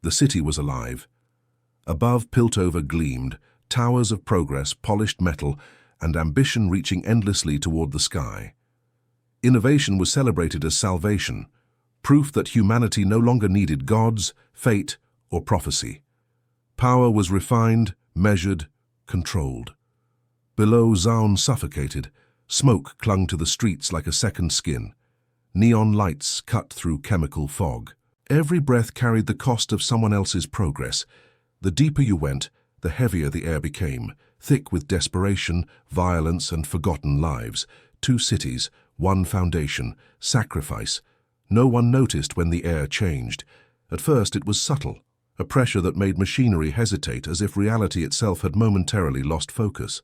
The city was alive. Above Piltover gleamed, towers of progress, polished metal, and ambition reaching endlessly toward the sky. Innovation was celebrated as salvation, proof that humanity no longer needed gods, fate, or prophecy. Power was refined, measured, controlled. Below, Zaun suffocated. Smoke clung to the streets like a second skin. Neon lights cut through chemical fog. Every breath carried the cost of someone else's progress. The deeper you went, the heavier the air became, thick with desperation, violence, and forgotten lives. 2 cities, 1 foundation, sacrifice. No one noticed when the air changed. At first it was subtle, a pressure that made machinery hesitate as if reality itself had momentarily lost focus.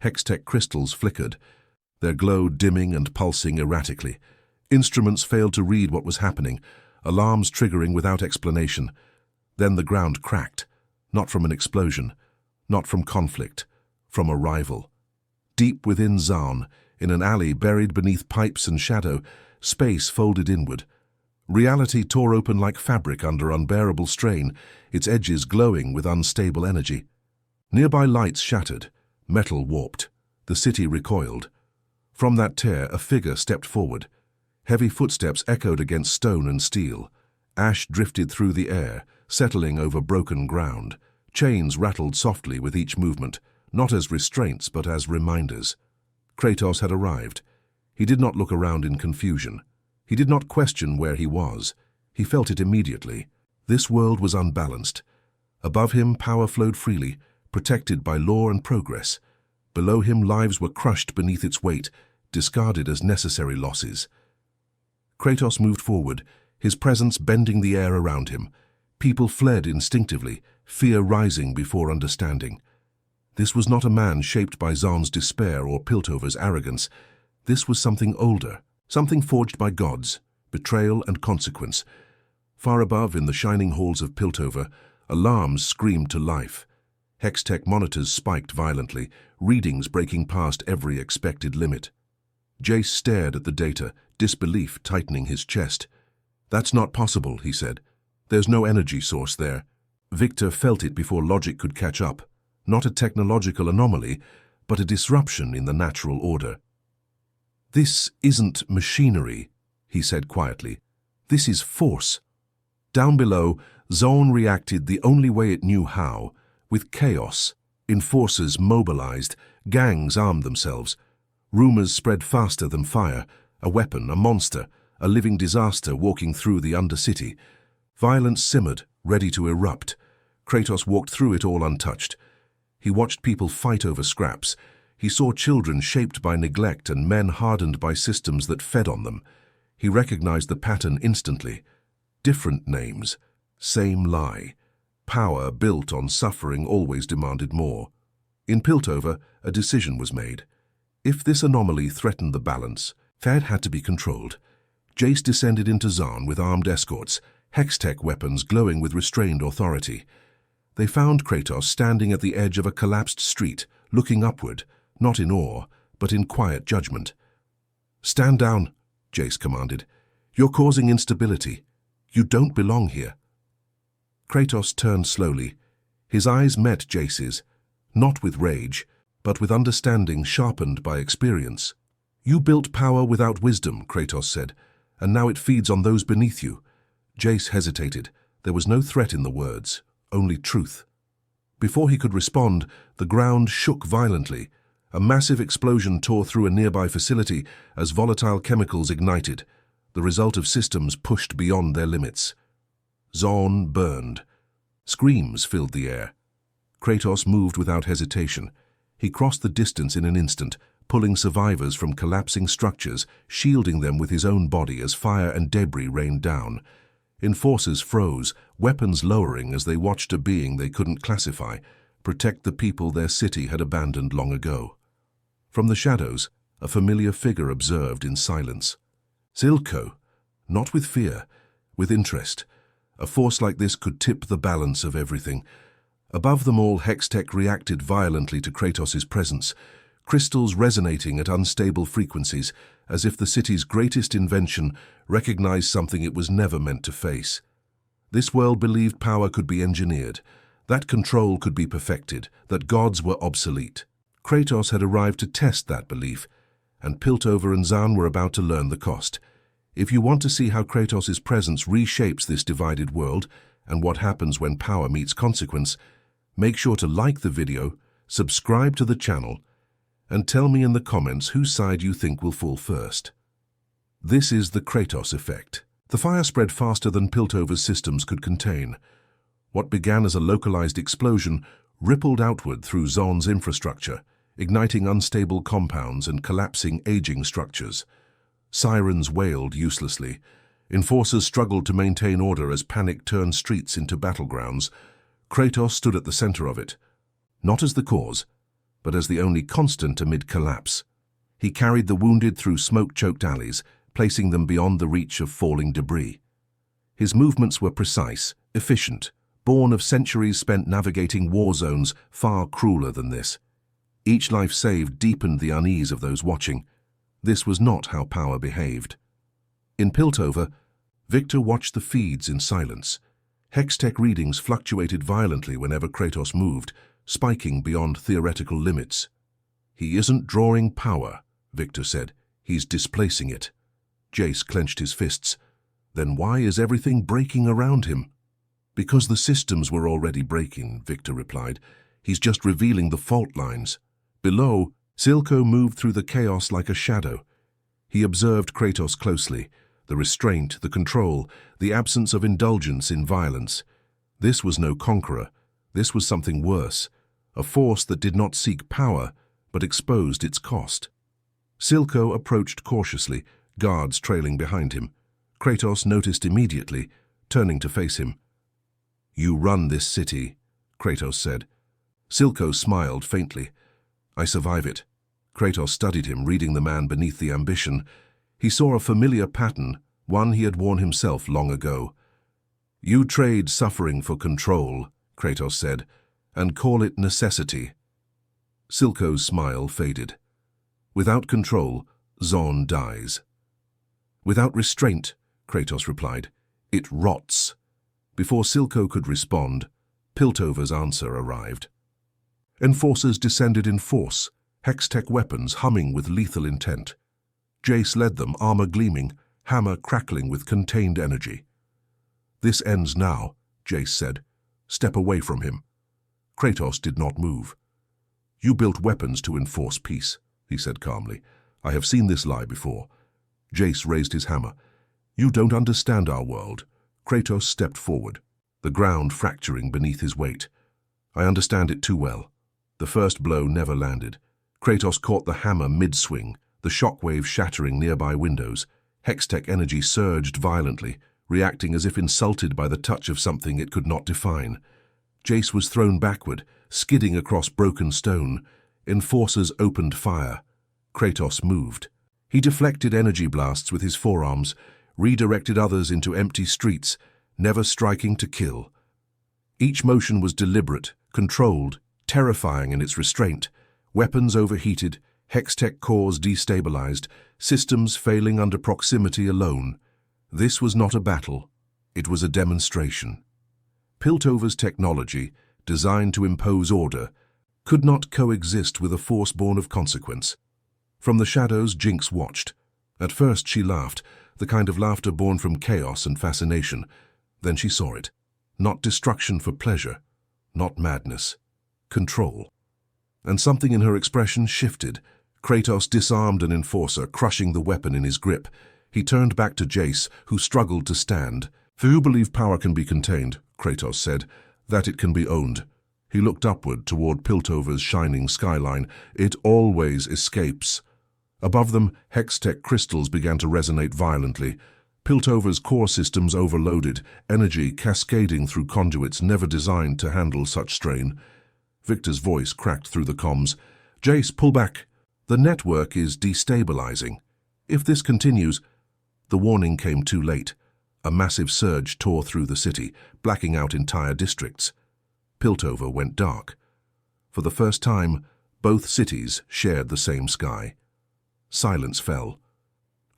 Hextech crystals flickered, their glow dimming and pulsing erratically. Instruments failed to read what was happening, alarms triggering without explanation. Then the ground cracked, not from an explosion, not from conflict, from a rival. Deep within Zaun, in an alley buried beneath pipes and shadow, space folded inward. Reality tore open like fabric under unbearable strain, its edges glowing with unstable energy. Nearby lights shattered, metal warped. The city recoiled. From that tear, a figure stepped forward. Heavy footsteps echoed against stone and steel. Ash drifted through the air, settling over broken ground. Chains rattled softly with each movement, not as restraints but as reminders. Kratos had arrived. He did not look around in confusion. He did not question where he was. He felt it immediately. This world was unbalanced. Above him, power flowed freely, protected by law and progress. Below him, lives were crushed beneath its weight, discarded as necessary losses. Kratos moved forward, his presence bending the air around him. People fled instinctively, fear rising before understanding. This was not a man shaped by Zaun's despair or Piltover's arrogance. This was something older, something forged by gods, betrayal and consequence. Far above, in the shining halls of Piltover, alarms screamed to life. Hextech monitors spiked violently, readings breaking past every expected limit. Jace stared at the data, disbelief tightening his chest. "That's not possible," he said. "There's no energy source there." Victor felt it before logic could catch up. Not a technological anomaly, but a disruption in the natural order. "This isn't machinery," he said quietly. "This is force." Down below, Zaun reacted the only way it knew how, with chaos. Enforcers mobilized, gangs armed themselves. Rumors spread faster than fire, a weapon, a monster, a living disaster walking through the Undercity. Violence simmered, ready to erupt. Kratos walked through it all untouched. He watched people fight over scraps. He saw children shaped by neglect and men hardened by systems that fed on them. He recognized the pattern instantly. Different names, same lie. Power built on suffering always demanded more. In Piltover, a decision was made. If this anomaly threatened the balance, Fed had to be controlled. Jace descended into Zaun with armed escorts, Hextech weapons glowing with restrained authority. They found Kratos standing at the edge of a collapsed street, looking upward, not in awe, but in quiet judgment. "Stand down," Jace commanded. "You're causing instability. You don't belong here." Kratos turned slowly. His eyes met Jace's, not with rage, but with understanding sharpened by experience. "You built power without wisdom," Kratos said, "and now it feeds on those beneath you." Jace hesitated. There was no threat in the words, only truth. Before he could respond, the ground shook violently. A massive explosion tore through a nearby facility as volatile chemicals ignited, the result of systems pushed beyond their limits. Zaun burned. Screams filled the air. Kratos moved without hesitation. He crossed the distance in an instant, pulling survivors from collapsing structures, shielding them with his own body as fire and debris rained down. Enforcers froze, weapons lowering as they watched a being they couldn't classify, protect the people their city had abandoned long ago. From the shadows, a familiar figure observed in silence. Zilko, not with fear, with interest. A force like this could tip the balance of everything. Above them all, Hextech reacted violently to Kratos' presence, crystals resonating at unstable frequencies, as if the city's greatest invention recognized something it was never meant to face. This world believed power could be engineered, that control could be perfected, that gods were obsolete. Kratos had arrived to test that belief, and Piltover and Zaun were about to learn the cost. If you want to see how Kratos' presence reshapes this divided world and what happens when power meets consequence, make sure to like the video, subscribe to the channel, and tell me in the comments whose side you think will fall first. This is the Kratos effect. The fire spread faster than Piltover's systems could contain. What began as a localized explosion rippled outward through Zaun's infrastructure, igniting unstable compounds and collapsing aging structures. Sirens wailed uselessly. Enforcers struggled to maintain order as panic turned streets into battlegrounds. Kratos stood at the center of it, not as the cause, but as the only constant amid collapse. He carried the wounded through smoke-choked alleys, placing them beyond the reach of falling debris. His movements were precise, efficient, born of centuries spent navigating war zones far crueler than this. Each life saved deepened the unease of those watching. This was not how power behaved. In Piltover, Victor watched the feeds in silence. Hextech readings fluctuated violently whenever Kratos moved, spiking beyond theoretical limits. "He isn't drawing power," Victor said. "He's displacing it." Jace clenched his fists. "Then why is everything breaking around him?" "Because the systems were already breaking," Victor replied. "He's just revealing the fault lines." Below, Silco moved through the chaos like a shadow. He observed Kratos closely, the restraint, the control, the absence of indulgence in violence. This was no conqueror. This was something worse, a force that did not seek power, but exposed its cost. Silco approached cautiously, guards trailing behind him. Kratos noticed immediately, turning to face him. "You run this city," Kratos said. Silco smiled faintly. "I survive it." Kratos studied him, reading the man beneath the ambition. He saw a familiar pattern, one he had worn himself long ago. "You trade suffering for control," Kratos said, "and call it necessity." Silco's smile faded. "Without control, Zaun dies." "Without restraint," Kratos replied, "it rots." Before Silco could respond, Piltover's answer arrived. Enforcers descended in force, Hextech weapons humming with lethal intent. Jace led them, armor gleaming, hammer crackling with contained energy. "This ends now," Jace said. "Step away from him." Kratos did not move. "You built weapons to enforce peace," he said calmly. "I have seen this lie before." Jace raised his hammer. "You don't understand our world." Kratos stepped forward, the ground fracturing beneath his weight. "I understand it too well." The first blow never landed. Kratos caught the hammer mid-swing, the shockwave shattering nearby windows. Hextech energy surged violently, reacting as if insulted by the touch of something it could not define. Jace was thrown backward, skidding across broken stone. Enforcers opened fire. Kratos moved. He deflected energy blasts with his forearms, redirected others into empty streets, never striking to kill. Each motion was deliberate, controlled, terrifying in its restraint. Weapons overheated, Hextech cores destabilized, systems failing under proximity alone. This was not a battle. It was a demonstration. Piltover's technology, designed to impose order, could not coexist with a force born of consequence. From the shadows, Jinx watched. At first she laughed, the kind of laughter born from chaos and fascination. Then she saw it. Not destruction for pleasure, not madness. Control. And something in her expression shifted. Kratos disarmed an enforcer, crushing the weapon in his grip. He turned back to Jace, who struggled to stand. "For you believe power can be contained," Kratos said, "that it can be owned." He looked upward toward Piltover's shining skyline. "It always escapes." Above them, Hextech crystals began to resonate violently. Piltover's core systems overloaded, energy cascading through conduits never designed to handle such strain. Victor's voice cracked through the comms. "Jace, pull back. The network is destabilizing. If this continues..." The warning came too late. A massive surge tore through the city, blacking out entire districts. Piltover went dark. For the first time, both cities shared the same sky. Silence fell.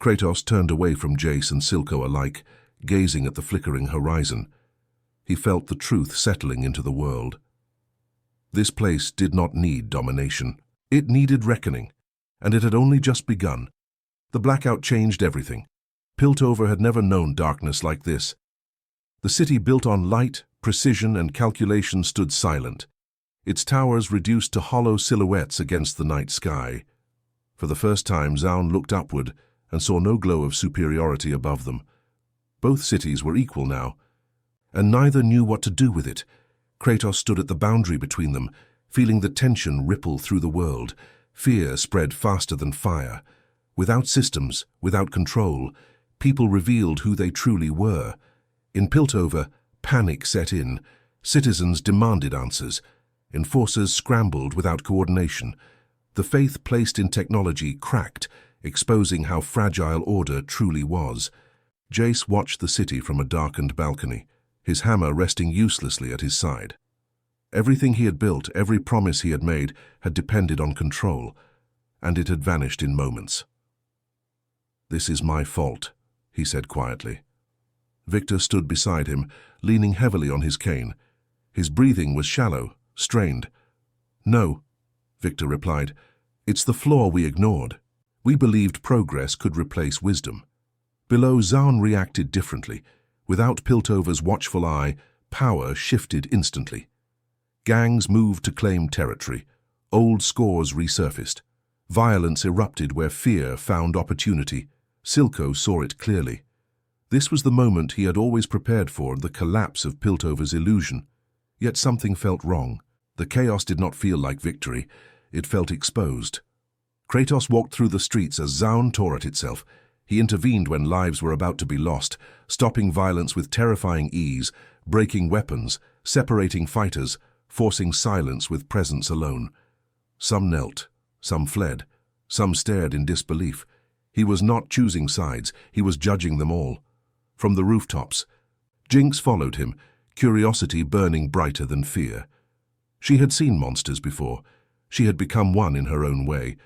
Kratos turned away from Jace and Silco alike, gazing at the flickering horizon. He felt the truth settling into the world. This place did not need domination. It needed reckoning, and it had only just begun. The blackout changed everything. Piltover had never known darkness like this. The city built on light, precision, and calculation stood silent, its towers reduced to hollow silhouettes against the night sky. For the first time, Zaun looked upward and saw no glow of superiority above them. Both cities were equal now, and neither knew what to do with it. Kratos stood at the boundary between them, feeling the tension ripple through the world. Fear spread faster than fire. Without systems, without control, people revealed who they truly were. In Piltover, panic set in. Citizens demanded answers. Enforcers scrambled without coordination. The faith placed in technology cracked, exposing how fragile order truly was. Jace watched the city from a darkened balcony, his hammer resting uselessly at his side. Everything he had built, every promise he had made, had depended on control, and it had vanished in moments. "This is my fault," he said quietly. Victor stood beside him, leaning heavily on his cane. His breathing was shallow, strained. "No," Victor replied. "It's the flaw we ignored. We believed progress could replace wisdom." Below, Zaun reacted differently. Without Piltover's watchful eye, power shifted instantly. Gangs moved to claim territory. Old scores resurfaced. Violence erupted where fear found opportunity. Silco saw it clearly. This was the moment he had always prepared for, the collapse of Piltover's illusion. Yet something felt wrong. The chaos did not feel like victory. It felt exposed. Kratos walked through the streets as Zaun tore at itself. He intervened when lives were about to be lost, stopping violence with terrifying ease, breaking weapons, separating fighters, forcing silence with presence alone. Some knelt, some fled, some stared in disbelief. He was not choosing sides, he was judging them all. From the rooftops, Jinx followed him, curiosity burning brighter than fear. She had seen monsters before. She had become one in her own way.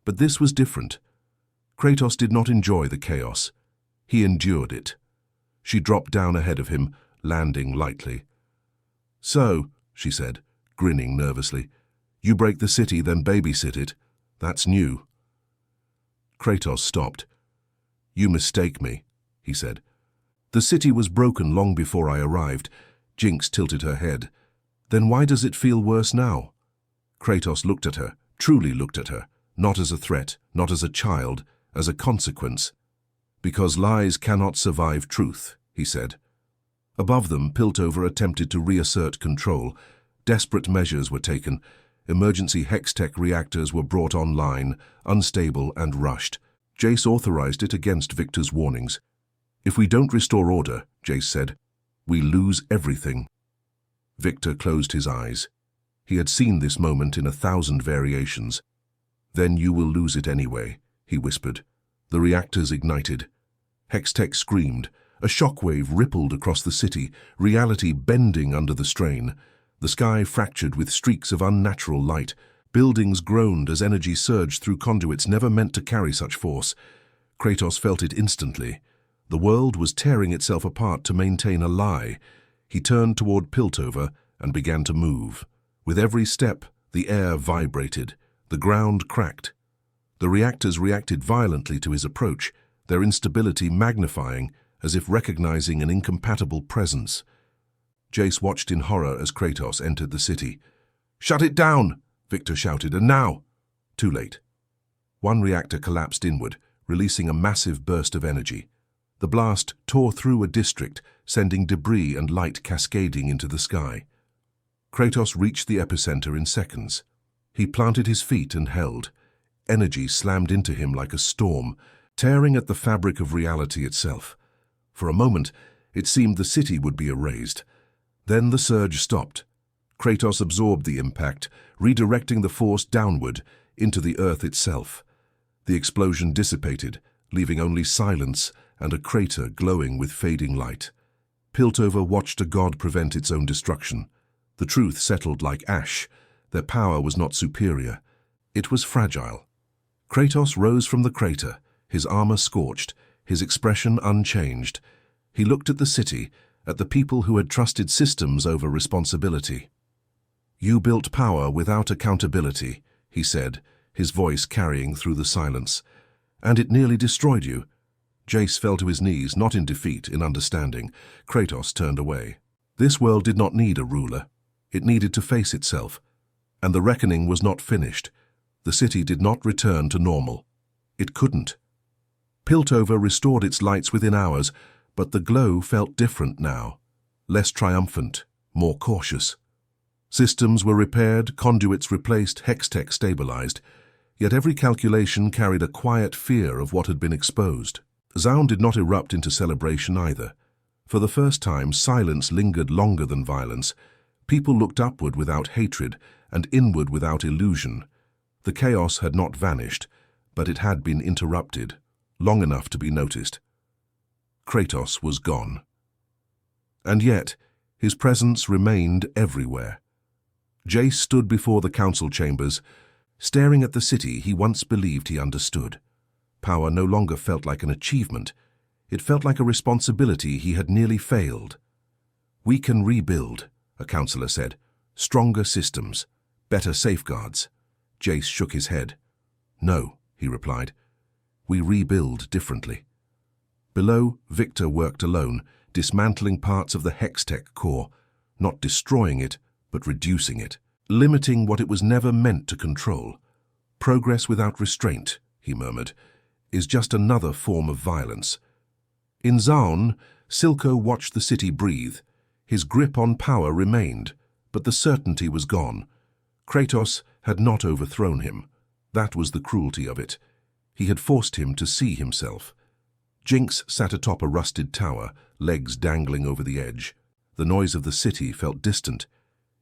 But this was different. Kratos did not enjoy the chaos. He endured it. She dropped down ahead of him, landing lightly. "So," she said, grinning nervously, "you break the city, then babysit it. That's new." Kratos stopped. "You mistake me," he said. "The city was broken long before I arrived." Jinx tilted her head. "Then why does it feel worse now?" Kratos looked at her, truly looked at her, not as a threat, not as a child, as a consequence. "Because lies cannot survive truth," he said. Above them, Piltover attempted to reassert control. Desperate measures were taken. Emergency Hextech reactors were brought online, unstable and rushed. Jace authorized it against Victor's warnings. "If we don't restore order," Jace said, "we lose everything." Victor closed his eyes. He had seen this moment in 1,000 variations. "Then you will lose it anyway," he whispered. The reactors ignited. Hextech screamed. A shockwave rippled across the city, reality bending under the strain. The sky fractured with streaks of unnatural light. Buildings groaned as energy surged through conduits never meant to carry such force. Kratos felt it instantly. The world was tearing itself apart to maintain a lie. He turned toward Piltover and began to move. With every step, the air vibrated. The ground cracked. The reactors reacted violently to his approach, their instability magnifying, as if recognizing an incompatible presence. Jace watched in horror as Kratos entered the city. "Shut it down!" Victor shouted, "and now!" Too late. One reactor collapsed inward, releasing a massive burst of energy. The blast tore through a district, sending debris and light cascading into the sky. Kratos reached the epicenter in seconds. He planted his feet and held. Energy slammed into him like a storm, tearing at the fabric of reality itself. For a moment, it seemed the city would be erased. Then the surge stopped. Kratos absorbed the impact, redirecting the force downward into the earth itself. The explosion dissipated, leaving only silence and a crater glowing with fading light. Piltover watched a god prevent its own destruction. The truth settled like ash. Their power was not superior. It was fragile. Kratos rose from the crater, his armor scorched, his expression unchanged. He looked at the city, at the people who had trusted systems over responsibility. "You built power without accountability," he said, his voice carrying through the silence. "And it nearly destroyed you." Jace fell to his knees, not in defeat, in understanding. Kratos turned away. This world did not need a ruler. It needed to face itself. And the reckoning was not finished. The city did not return to normal. It couldn't. Piltover restored its lights within hours, but the glow felt different now. Less triumphant, more cautious. Systems were repaired, conduits replaced, hextech stabilized, yet every calculation carried a quiet fear of what had been exposed. Zaun did not erupt into celebration either. For the first time, silence lingered longer than violence. People looked upward without hatred and inward without illusion. The chaos had not vanished, but it had been interrupted, long enough to be noticed. Kratos was gone. And yet, his presence remained everywhere. Jace stood before the council chambers, staring at the city he once believed he understood. Power no longer felt like an achievement. It felt like a responsibility he had nearly failed. "We can rebuild," a councillor said. "Stronger systems, better safeguards." Jace shook his head. "No," he replied. "We rebuild differently." Below, Victor worked alone, dismantling parts of the Hextech core, not destroying it, but reducing it, limiting what it was never meant to control. "Progress without restraint," he murmured, "is just another form of violence." In Zaun, Silco watched the city breathe. His grip on power remained, but the certainty was gone. Kratos had not overthrown him. That was the cruelty of it. He had forced him to see himself. Jinx sat atop a rusted tower, legs dangling over the edge. The noise of the city felt distant.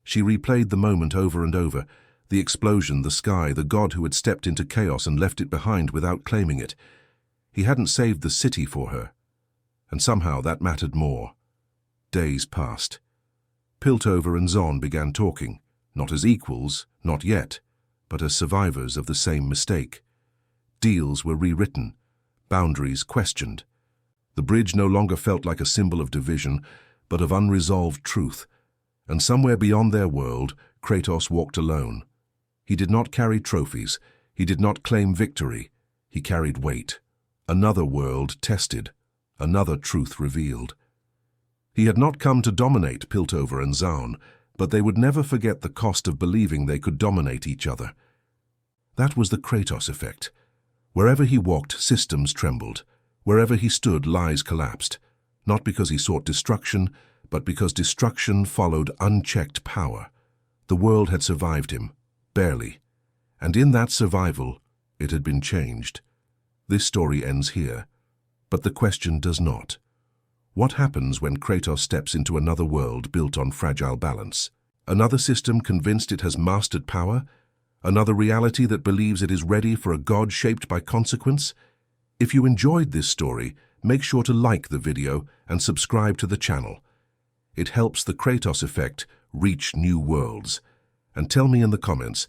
She replayed the moment over and over. The explosion, the sky, the god who had stepped into chaos and left it behind without claiming it. He hadn't saved the city for her. And somehow that mattered more. Days passed. Piltover and Zaun began talking, not as equals, not yet, but as survivors of the same mistake. Deals were rewritten, boundaries questioned. The bridge no longer felt like a symbol of division, but of unresolved truth. And somewhere beyond their world, Kratos walked alone. He did not carry trophies. He did not claim victory. He carried weight. Another world tested. Another truth revealed. He had not come to dominate Piltover and Zaun, but they would never forget the cost of believing they could dominate each other. That was the Kratos effect. Wherever he walked, systems trembled. Wherever he stood, lies collapsed. Not because he sought destruction, but because destruction followed unchecked power. The world had survived him, barely. And in that survival, it had been changed. This story ends here. But the question does not. What happens when Kratos steps into another world built on fragile balance? Another system convinced it has mastered power? Another reality that believes it is ready for a god shaped by consequence? If you enjoyed this story, make sure to like the video and subscribe to the channel. It helps the Kratos effect reach new worlds. And tell me in the comments,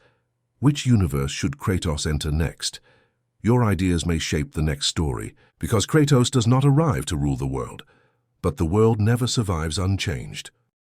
which universe should Kratos enter next? Your ideas may shape the next story, because Kratos does not arrive to rule the world, but the world never survives unchanged.